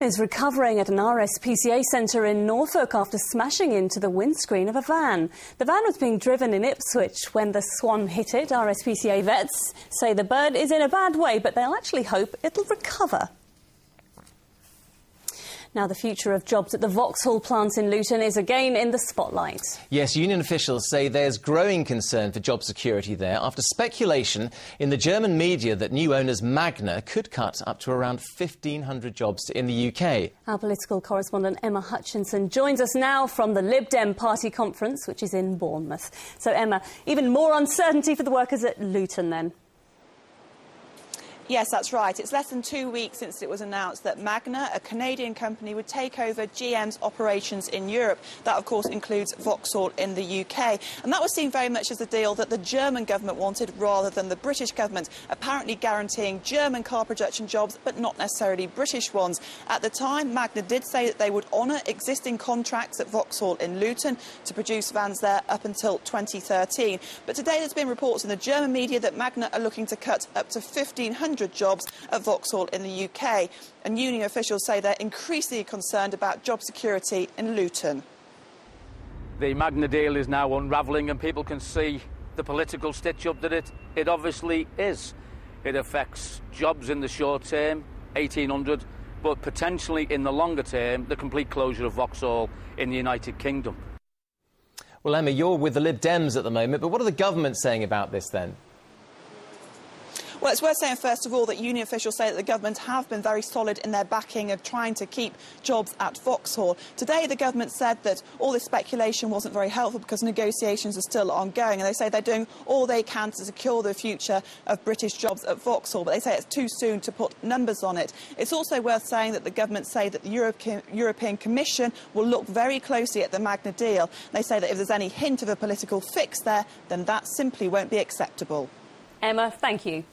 Is recovering at an RSPCA centre in Norfolk after smashing into the windscreen of a van. The van was being driven in Ipswich when the swan hit it. RSPCA vets say the bird is in a bad way, but they'll actually hope it'll recover. Now, the future of jobs at the Vauxhall plant in Luton is again in the spotlight. Yes, union officials say there's growing concern for job security there after speculation in the German media that new owners Magna could cut up to around 1,500 jobs in the UK. Our political correspondent Emma Hutchinson joins us now from the Lib Dem Party conference, which is in Bournemouth. So, Emma, even more uncertainty for the workers at Luton then? Yes, that's right. It's less than 2 weeks since it was announced that Magna, a Canadian company, would take over GM's operations in Europe. That, of course, includes Vauxhall in the UK. And that was seen very much as a deal that the German government wanted rather than the British government, apparently guaranteeing German car production jobs, but not necessarily British ones. At the time, Magna did say that they would honour existing contracts at Vauxhall in Luton to produce vans there up until 2013. But today there's been reports in the German media that Magna are looking to cut up to 1,500 jobs at Vauxhall in the UK. And union officials say they're increasingly concerned about job security in Luton. The Magna deal is now unravelling and people can see the political stitch-up that it obviously is. It affects jobs in the short term, 1,800, but potentially in the longer term, the complete closure of Vauxhall in the United Kingdom. Well, Emma, you're with the Lib Dems at the moment, but what are the government saying about this then? Well, it's worth saying, first of all, that union officials say that the government have been very solid in their backing of trying to keep jobs at Vauxhall. Today, the government said that all this speculation wasn't very helpful because negotiations are still ongoing, and they say they're doing all they can to secure the future of British jobs at Vauxhall, but they say it's too soon to put numbers on it. It's also worth saying that the government say that the European Commission will look very closely at the Magna deal. They say that if there's any hint of a political fix there, then that simply won't be acceptable. Emma, thank you.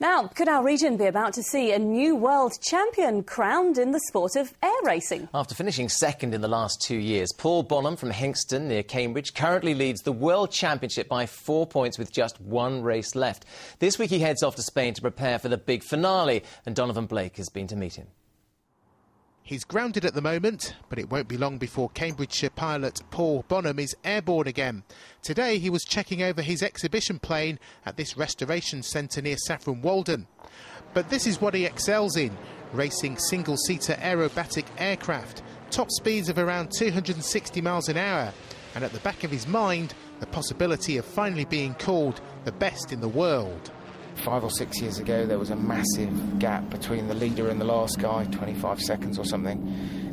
Now, could our region be about to see a new world champion crowned in the sport of air racing? After finishing second in the last 2 years, Paul Bonhomme from Hinxton near Cambridge currently leads the World Championship by 4 points with just one race left. This week he heads off to Spain to prepare for the big finale, and Donovan Blake has been to meet him. He's grounded at the moment, but it won't be long before Cambridgeshire pilot Paul Bonhomme is airborne again. Today he was checking over his exhibition plane at this restoration centre near Saffron Walden. But this is what he excels in, racing single-seater aerobatic aircraft, top speeds of around 260 miles an hour, and at the back of his mind, the possibility of finally being called the best in the world. 5 or 6 years ago, there was a massive gap between the leader and the last guy, 25 seconds or something.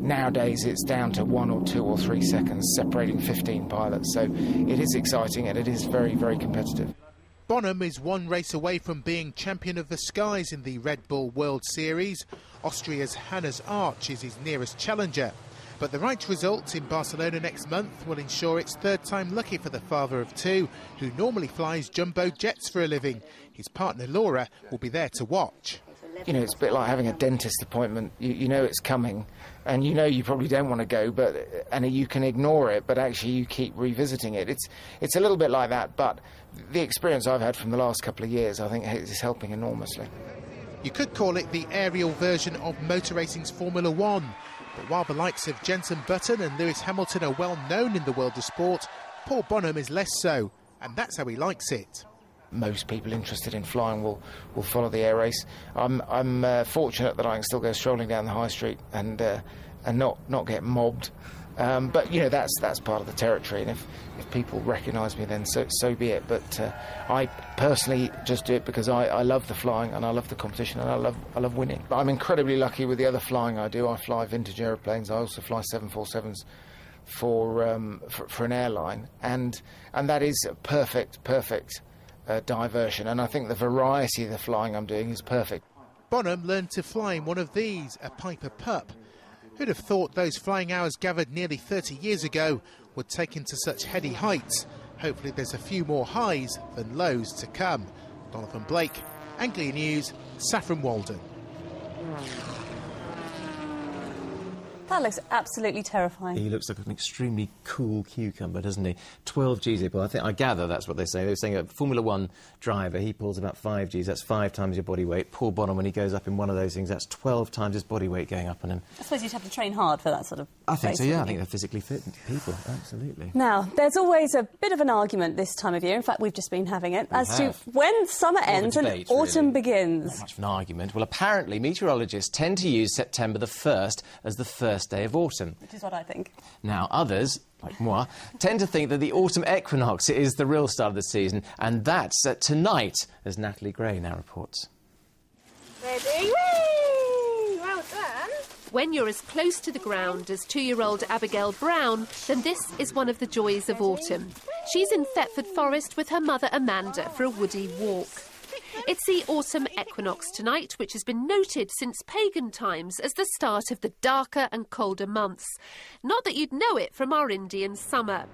Nowadays, it's down to 1 or 2 or 3 seconds, separating 15 pilots. So it is exciting and it is very, very competitive. Bonhomme is one race away from being champion of the skies in the Red Bull World Series. Austria's Hannes Arch is his nearest challenger. But the right result in Barcelona next month will ensure it's third time lucky for the father of two, who normally flies jumbo jets for a living. His partner Laura will be there to watch. You know, it's a bit like having a dentist appointment. You know it's coming, and you know you probably don't want to go, and you can ignore it, but actually you keep revisiting it. It's a little bit like that, but the experience I've had from the last couple of years, I think, is helping enormously. You could call it the aerial version of motor racing's Formula One. But while the likes of Jenson Button and Lewis Hamilton are well known in the world of sport, Paul Bonhomme is less so, and that's how he likes it. Most people interested in flying will follow the air race. I'm fortunate that I can still go strolling down the high street and not get mobbed. But you know, that's part of the territory, and if people recognise me, then so be it. But I personally just do it because I love the flying and I love the competition and I love winning. But I'm incredibly lucky with the other flying I do. I fly vintage aeroplanes. I also fly 747s for an airline, and that is a perfect diversion. And I think the variety of the flying I'm doing is perfect. Bonhomme learned to fly in one of these, a Piper Pup. Who'd have thought those flying hours gathered nearly 30 years ago would take him to such heady heights? Hopefully there's a few more highs than lows to come. Donovan Blake, Anglia News, Saffron Walden. That looks absolutely terrifying. He looks like an extremely cool cucumber, doesn't he? 12 Gs, Paul. I gather that's what they say. They're saying a Formula 1 driver, he pulls about 5 Gs. That's 5 times your body weight. Paul Bonhomme, when he goes up in one of those things, that's 12 times his body weight going up on him. I suppose you'd have to train hard for that sort of... I think so, yeah. I think they're physically fit people, absolutely. Now, there's always a bit of an argument this time of year. In fact, we've just been having it, as to when summer ends and autumn begins. Not much of an argument. Well, apparently, meteorologists tend to use September the 1st as the first day of autumn. Which is what I think. Now, others, like moi, tend to think that the autumn equinox is the real start of the season, and that's tonight, as Natalie Gray now reports. Ready? Whee! Well done. When you're as close to the ground as 2-year-old Abigail Brown, then this is one of the joys of autumn. She's in Thetford Forest with her mother Amanda for a woody walk. It's the autumn equinox tonight, which has been noted since pagan times as the start of the darker and colder months. Not that you'd know it from our Indian summer.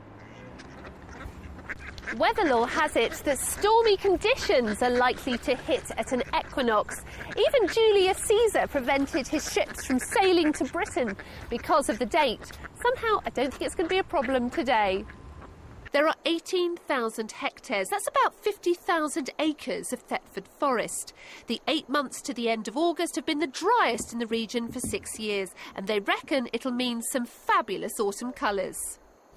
Weather law has it that stormy conditions are likely to hit at an equinox. Even Julius Caesar prevented his ships from sailing to Britain because of the date. Somehow, I don't think it's going to be a problem today. There are 18,000 hectares, that's about 50,000 acres of Thetford Forest. The 8 months to the end of August have been the driest in the region for 6 years, and they reckon it'll mean some fabulous autumn colours.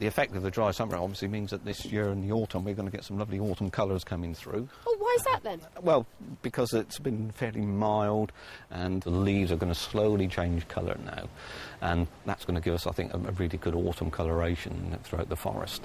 The effect of the dry summer obviously means that this year in the autumn we're going to get some lovely autumn colours coming through. Oh, why is that then? Well, because it's been fairly mild and the leaves are going to slowly change colour now, and that's going to give us, I think, a really good autumn coloration throughout the forest.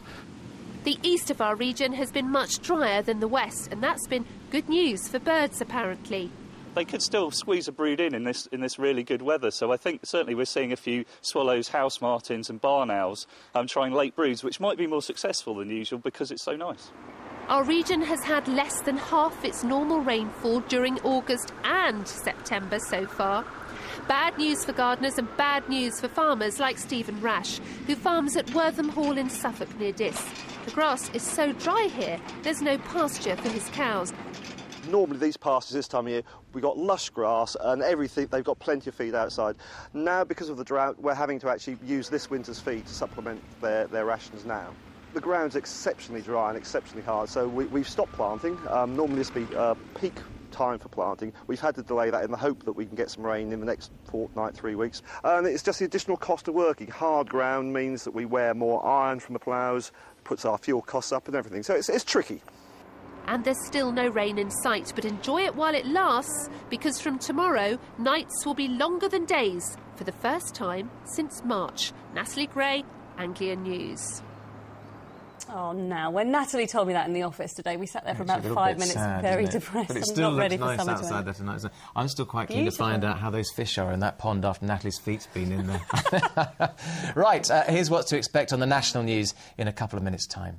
The east of our region has been much drier than the west, and that's been good news for birds, apparently. They could still squeeze a brood in this really good weather, so I think certainly we're seeing a few swallows, house martins and barn owls trying late broods, which might be more successful than usual because it's so nice. Our region has had less than half its normal rainfall during August and September so far. Bad news for gardeners and bad news for farmers like Stephen Rash, who farms at Wortham Hall in Suffolk near Diss. The grass is so dry here, there's no pasture for his cows. Normally these pastures this time of year, we've got lush grass and everything, they've got plenty of feed outside. Now, because of the drought, we're having to actually use this winter's feed to supplement their rations now. The ground's exceptionally dry and exceptionally hard, so we've stopped planting. Normally this would be peak time for planting. We've had to delay that in the hope that we can get some rain in the next fortnight, 3 weeks. And it's just the additional cost of working. Hard ground means that we wear more iron from the ploughs, puts our fuel costs up and everything, so it's tricky. And there's still no rain in sight, but enjoy it while it lasts, because from tomorrow, nights will be longer than days for the first time since March. Natalie Gray, Anglia News. Oh, now, when Natalie told me that in the office today, we sat there for about 5 minutes, very depressed. But it still not ready looks nice for summer outside there tonight. So I'm still quite keen to find out how those fish are in that pond after Natalie's feet's been in there. Right, here's what to expect on the national news in a couple of minutes' time.